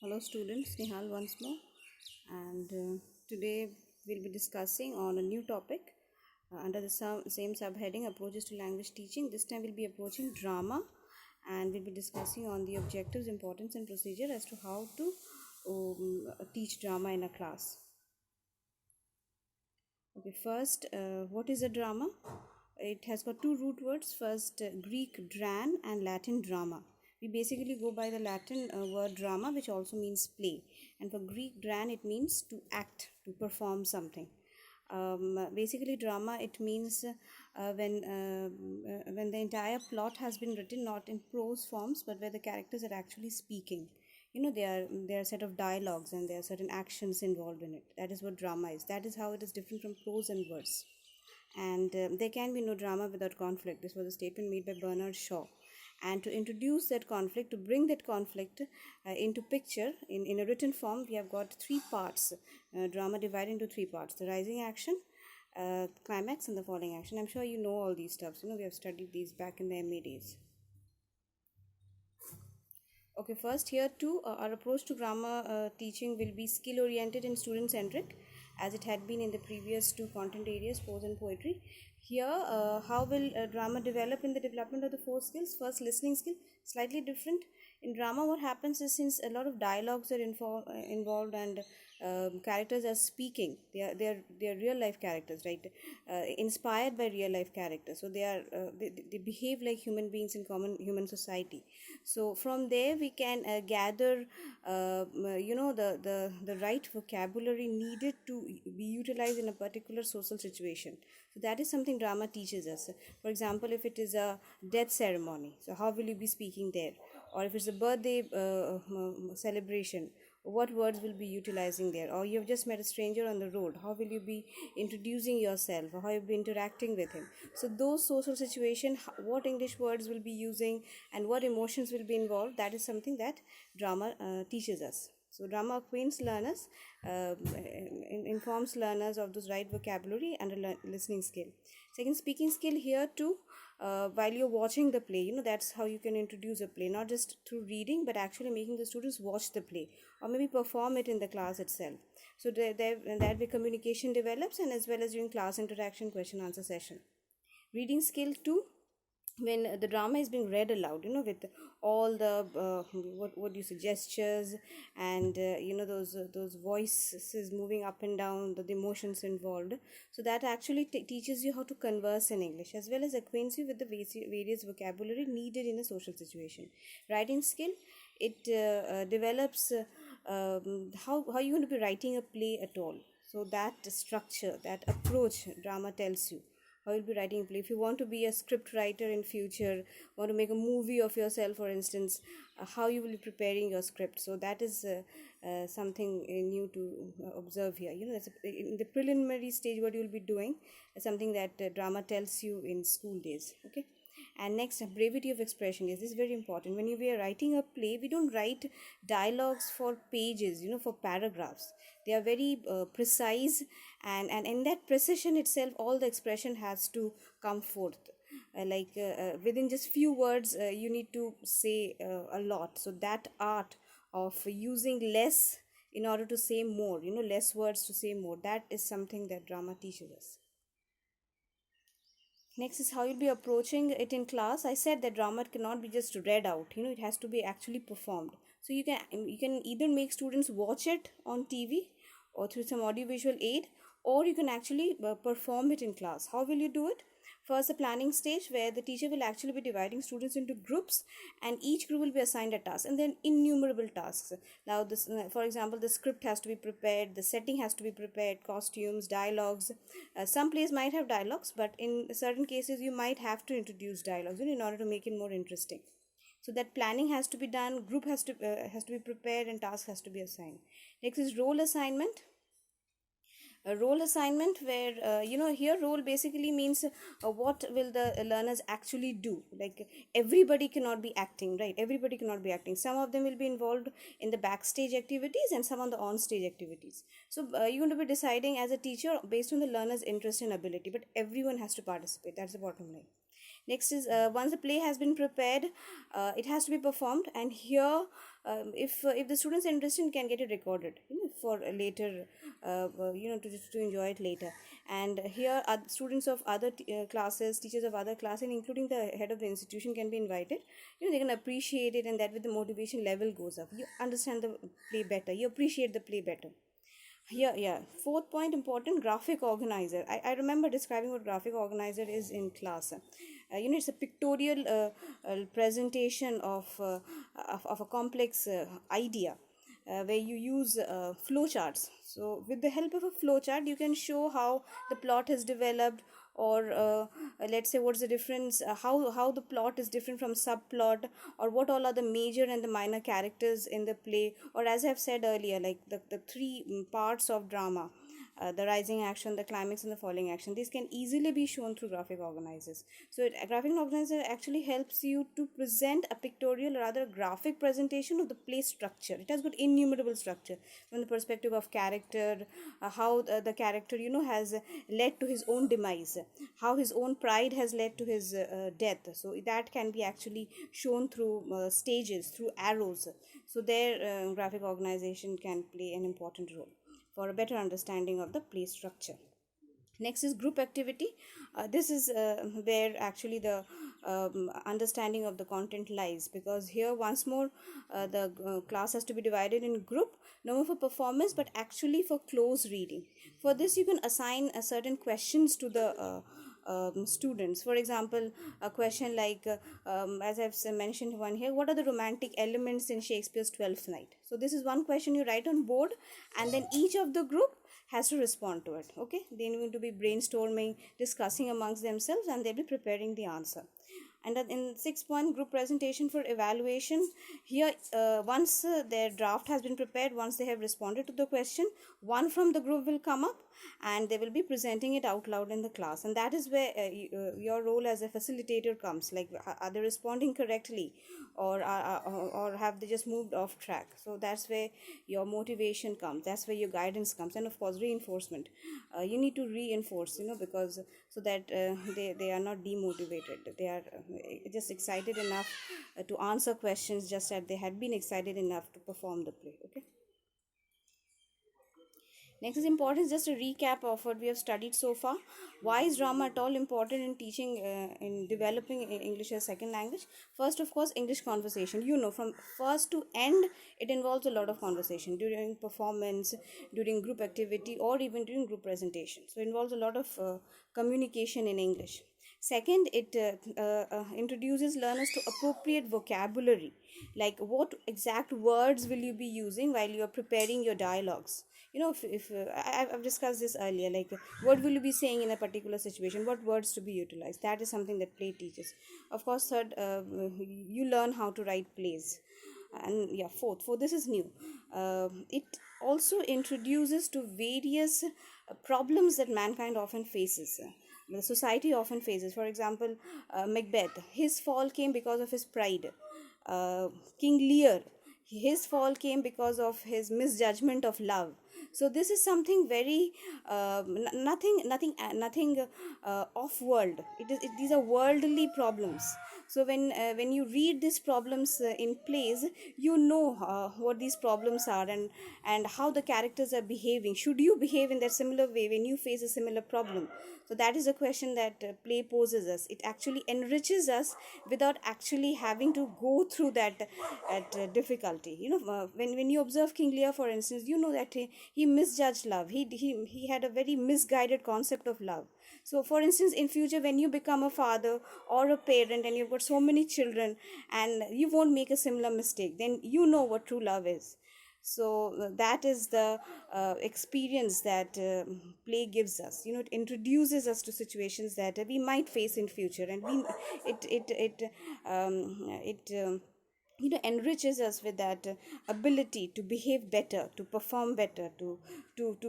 Hello students, Nihal once more, and today we'll be discussing on a new topic under the same subheading, approaches to language teaching. This time we'll be approaching drama, and we'll be discussing on the objectives, importance and procedure as to how to teach drama in a class. Okay, first, what is a drama? It has got two root words. First, Greek dran and Latin drama. We basically go by the Latin word drama, which also means play. And for Greek dran, it means to act, to perform something. Basically, drama, it means when the entire plot has been written not in prose forms, but where the characters are actually speaking. There are a set of dialogues and there are certain actions involved in it. That is what drama is. That is how it is different from prose and verse. And there can be no drama without conflict. This was a statement made by Bernard Shaw. And to introduce that conflict, to bring that conflict into picture in a written form, we have got three parts. Drama divided into three parts: the rising action, climax, and the falling action. I'm sure you know all these stuffs. We have studied these back in the MA days. Okay, first here too, our approach to grammar teaching will be skill oriented and student centric, as it had been in the previous two content areas, prose and poetry. Here, how will drama develop in the development of the four skills? First, listening skill, slightly different. In drama, what happens is, since a lot of dialogues are involved and characters are speaking, they are real life characters, right? Inspired by real life characters, so they behave like human beings in common human society. So from there we can gather the right vocabulary needed to be utilized in a particular social situation. So that is something drama teaches us. For example, if it is a death ceremony, so how will you be speaking there? Or if it's a birthday celebration, what words will be utilizing there? Or you've just met a stranger on the road, how will you be introducing yourself, or how you'll be interacting with him? So those social situation, what English words will be using and what emotions will be involved, that is something that drama teaches us. So drama acquaints learners, informs learners of those right vocabulary and a listening skill. Second, speaking skill here too. While you're watching the play, that's how you can introduce a play, not just through reading, but actually making the students watch the play or maybe perform it in the class itself. So that way communication develops, and as well as during class interaction, question answer session. Reading skill too, when the drama is being read aloud, with all the what do you say, gestures, and those voices moving up and down, the emotions involved. So that actually teaches you how to converse in English, as well as acquaints you with the various vocabulary needed in a social situation. Writing skill, it develops how you're going to be writing a play at all. So that structure, that approach, drama tells you how you'll be writing a play. If you want to be a script writer in future, want to make a movie of yourself, for instance, how you will be preparing your script. So that is something new to observe here. That's in the preliminary stage, what you'll be doing is something that drama tells you in school days. Okay. And next, brevity of expression. Yes, this is very important. When we are writing a play, we don't write dialogues for pages, for paragraphs. They are very precise, and in that precision itself, all the expression has to come forth. Within just few words, you need to say a lot. So that art of using less in order to say more, less words to say more, that is something that drama teaches us. Next is how you'll be approaching it in class. I said that drama cannot be just read out. It has to be actually performed. So you can either make students watch it on TV or through some audiovisual aid, or you can actually perform it in class. How will you do it? First, the planning stage, where the teacher will actually be dividing students into groups, and each group will be assigned a task, and then innumerable tasks. Now, this, for example, the script has to be prepared, the setting has to be prepared, costumes, dialogues. Some plays might have dialogues, but in certain cases, you might have to introduce dialogues in order to make it more interesting. So that planning has to be done, group has to be prepared, and task has to be assigned. Next is role assignment. A role assignment, where here role basically means what will the learners actually do. Like, everybody cannot be acting, right? Everybody cannot be acting. Some of them will be involved in the backstage activities and some on the on stage activities. So you're going to be deciding as a teacher based on the learner's interest and ability, but everyone has to participate. That's the bottom line. Next is, once the play has been prepared, it has to be performed, and here if the students are interested, can get it recorded, for later, to enjoy it later. And here are students of other classes, teachers of other classes, including the head of the institution, can be invited. They can appreciate it, and that with the motivation level goes up. You understand the play better, you appreciate the play better. Yeah. Fourth point, important, graphic organizer. I remember describing what graphic organizer is in class. It's a pictorial presentation of a complex idea, where you use flowcharts. So with the help of a flowchart, you can show how the plot has developed, or let's say what's the difference, how the plot is different from subplot, or what all are the major and the minor characters in the play, or as I've said earlier, like the three parts of drama, the rising action, the climax, and the falling action. These can easily be shown through graphic organizers. So a graphic organizer actually helps you to present a pictorial, or rather graphic presentation of the play structure. It has got innumerable structure from the perspective of character, how the character has led to his own demise, how his own pride has led to his death. So that can be actually shown through stages, through arrows. So there, graphic organization can play an important role for a better understanding of the play structure. Next is group activity. This is where actually the understanding of the content lies, because here once more the class has to be divided in group, no more for performance but actually for close reading. For this, you can assign certain questions to the students. For example, a question like, as I've mentioned one here, what are the romantic elements in Shakespeare's Twelfth Night? So this is one question you write on board, and then each of the group has to respond to it. Okay, they need to be brainstorming, discussing amongst themselves, and they'll be preparing the answer. And then in 6 point, group presentation for evaluation. Here, once their draft has been prepared, once they have responded to the question, one from the group will come up and they will be presenting it out loud in the class. And that is where your role as a facilitator comes. Like, are they responding correctly, or have they just moved off track? So that's where your motivation comes, that's where your guidance comes. And of course, reinforcement. You need to reinforce, because so that they are not demotivated, they are just excited enough to answer questions, just as they had been excited enough to perform the play. Okay. Next is important, just a recap of what we have studied so far. Why is drama at all important in teaching, in developing English as second language? First, of course, English conversation. From first to end, it involves a lot of conversation during performance, during group activity, or even during group presentation. So it involves a lot of communication in English. Second, it introduces learners to appropriate vocabulary, like what exact words will you be using while you are preparing your dialogues. If I've discussed this earlier, like what will you be saying in a particular situation, what words to be utilized. That is something that play teaches. Of course, third, you learn how to write plays. And yeah, fourth, this is new. It also introduces to various problems that mankind often faces, the society often faces. For example, Macbeth, his fall came because of his pride. King Lear, his fall came because of his misjudgment of love. So this is something very nothing off world. These are worldly problems. So when you read these problems in plays, you know what these problems are, and how the characters are behaving. Should you behave in that similar way when you face a similar problem? So that is a question that play poses us. It actually enriches us without actually having to go through that difficulty. When you observe King Lear, for instance, you know that he misjudged love. He had a very misguided concept of love. So for instance, in future, when you become a father or a parent and you've got so many children, and you won't make a similar mistake, then you know what true love is. So that is the experience that play gives us. It introduces us to situations that we might face in future, and enriches us with that ability to behave better, to perform better, to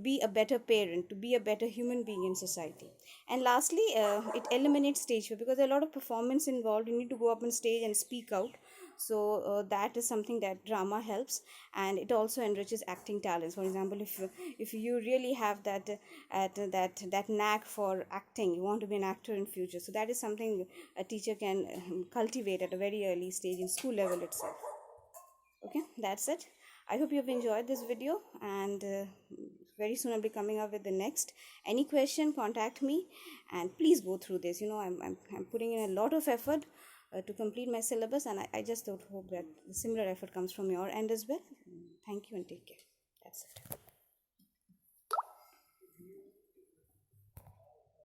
be a better parent, to be a better human being in society. And lastly, it eliminates stage fear, because there are a lot of performance involved. You need to go up on stage and speak out. So that is something that drama helps. And it also enriches acting talents. For example, if you really have that knack for acting, you want to be an actor in future, so that is something a teacher can cultivate at a very early stage in school level itself. Okay, that's it. I hope you've enjoyed this video, and very soon I'll be coming up with the next. Any question, contact me, and please go through this. I'm putting in a lot of effort to complete my syllabus, and I just don't hope that the similar effort comes from your end as well. Thank you and take care. That's it.